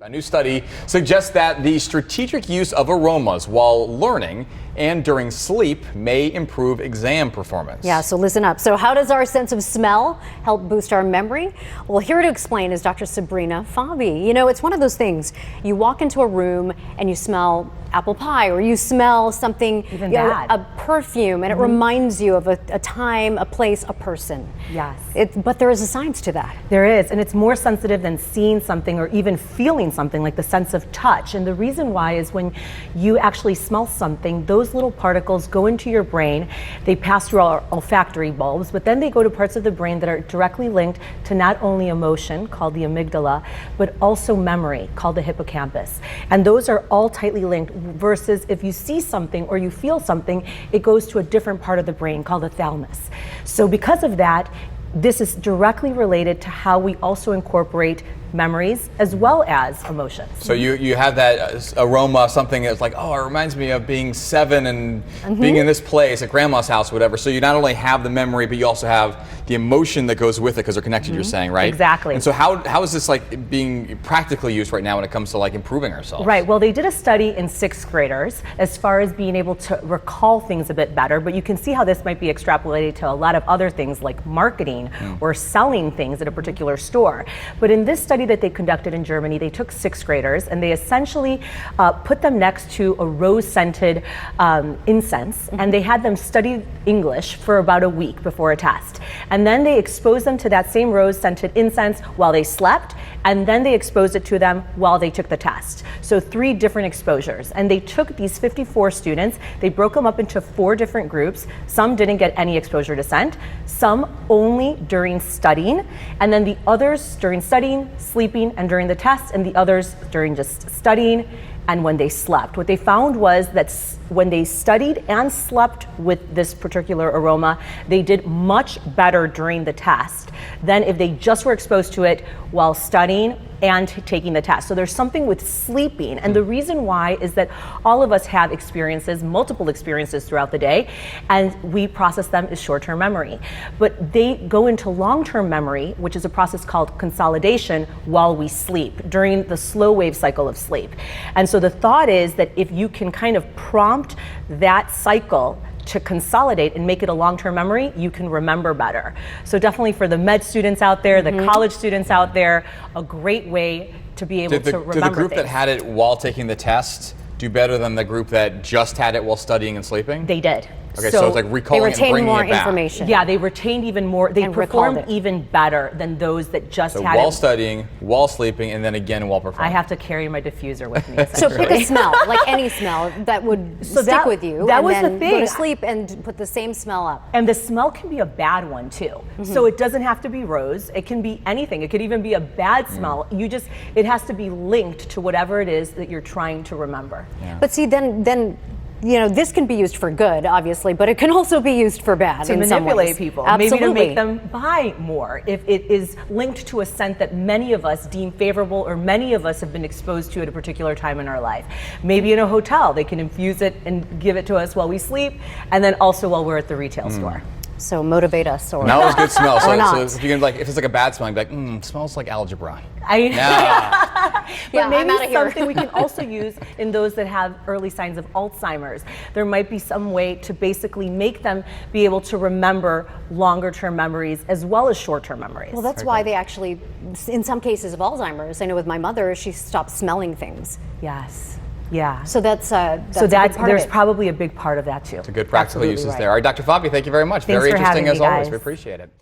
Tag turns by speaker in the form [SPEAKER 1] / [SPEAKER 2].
[SPEAKER 1] A new study suggests that the strategic use of aromas while learning and during sleep may improve exam performance.
[SPEAKER 2] Yeah, so listen up. So how does our sense of smell help boost our memory? Well, here to explain is Dr. Sabrina Fabi. You know, it's one of those things. You walk into a room and you smell apple pie, or you smell something, a perfume, and it reminds you of a time, a place, a person.
[SPEAKER 3] Yes.
[SPEAKER 2] But there is a science to that.
[SPEAKER 3] There is, and it's more sensitive than seeing something or even feeling something, like the sense of touch. And the reason why is when you actually smell something, those little particles go into your brain. They pass through our olfactory bulbs, but then they go to parts of the brain that are directly linked to not only emotion, called the amygdala, but also memory, called the hippocampus. And those are all tightly linked, versus if you see something or you feel something, it goes to a different part of the brain called the thalamus. So because of that, this is directly related to how we also incorporate memories as well as emotions.
[SPEAKER 1] So you have that aroma, something that's like, oh, it reminds me of being 7 and being in this place at grandma's house, whatever. So you not only have the memory, but you also have the emotion that goes with it because they're connected, you're saying, right?
[SPEAKER 3] Exactly.
[SPEAKER 1] And so how is this like being practically used right now when it comes to like improving ourselves?
[SPEAKER 3] Right, well, they did a study in 6th graders as far as being able to recall things a bit better, but you can see how this might be extrapolated to a lot of other things like marketing or selling things at a particular store. But in this study that they conducted in Germany, they took 6th graders and they essentially put them next to a rose-scented incense, and they had them study English for about a week before a test. And then they exposed them to that same rose-scented incense while they slept, and then they exposed it to them while they took the test. So 3 different exposures. And they took these 54 students, they broke them up into 4 different groups. Some didn't get any exposure to scent, some only during studying, and then the others during studying, sleeping, and during the test, and the others during just studying and when they slept. What they found was that when they studied and slept with this particular aroma, they did much better during the test than if they just were exposed to it while studying and taking the test. So there's something with sleeping, and the reason why is that all of us have experiences, multiple experiences throughout the day, and we process them as short-term memory. But they go into long-term memory, which is a process called consolidation, while we sleep, during the slow wave cycle of sleep. And so the thought is that if you can kind of prompt that cycle to consolidate and make it a long-term memory, you can remember better. So definitely for the med students out there, the college students out there, a great way to be able to remember
[SPEAKER 1] Did the group
[SPEAKER 3] things.
[SPEAKER 1] that had it while taking the test do better than the group that just had it while studying and sleeping?
[SPEAKER 3] They did.
[SPEAKER 1] Okay, so it's like recalling it and bringing
[SPEAKER 2] more
[SPEAKER 1] it back.
[SPEAKER 2] information.
[SPEAKER 3] Yeah, they retained even more. They performed even better than those that just
[SPEAKER 1] So
[SPEAKER 3] had
[SPEAKER 1] while
[SPEAKER 3] it.
[SPEAKER 1] studying, while sleeping, and then again while performing.
[SPEAKER 3] I have to carry my diffuser with me.
[SPEAKER 2] So pick a smell, like any smell that would stick with you.
[SPEAKER 3] That
[SPEAKER 2] and
[SPEAKER 3] was
[SPEAKER 2] then
[SPEAKER 3] the thing.
[SPEAKER 2] Go to sleep and put the same smell up.
[SPEAKER 3] And the smell can be a bad one too. So it doesn't have to be rose. It can be anything. It could even be a bad smell. It has to be linked to whatever it is that you're trying to remember.
[SPEAKER 1] Yeah.
[SPEAKER 2] But see, then you know, this can be used for good, obviously, but it can also be used for bad
[SPEAKER 3] To
[SPEAKER 2] in some
[SPEAKER 3] manipulate
[SPEAKER 2] ways.
[SPEAKER 3] people,
[SPEAKER 2] Absolutely.
[SPEAKER 3] maybe to make them buy more. If it is linked to a scent that many of us deem favorable or many of us have been exposed to at a particular time in our life. Maybe in a hotel, they can infuse it and give it to us while we sleep, and then also while we're at the retail store.
[SPEAKER 2] So motivate us, or
[SPEAKER 1] That was good smell. So,
[SPEAKER 2] or not.
[SPEAKER 1] so if you can, like, if it's like a bad smell, you'd be like, smells like algebra.
[SPEAKER 3] But
[SPEAKER 2] Yeah,
[SPEAKER 3] maybe
[SPEAKER 2] I'm outta here.
[SPEAKER 3] something we can also use in those that have early signs of Alzheimer's. There might be some way to basically make them be able to remember longer term memories as well as short term memories.
[SPEAKER 2] Well, that's why they actually, in some cases of Alzheimer's, I know with my mother, she stopped smelling things.
[SPEAKER 3] Yes. Yeah.
[SPEAKER 2] So that's a big part
[SPEAKER 3] there's
[SPEAKER 2] of it.
[SPEAKER 3] probably a big part of that too.
[SPEAKER 1] It's a good practical
[SPEAKER 2] Absolutely
[SPEAKER 1] uses
[SPEAKER 2] right.
[SPEAKER 1] there. All right, Dr. Fabi, thank you very much.
[SPEAKER 3] Thanks
[SPEAKER 1] Very
[SPEAKER 3] for
[SPEAKER 1] interesting
[SPEAKER 3] having
[SPEAKER 1] as
[SPEAKER 3] me,
[SPEAKER 1] always.
[SPEAKER 3] guys.
[SPEAKER 1] We appreciate it.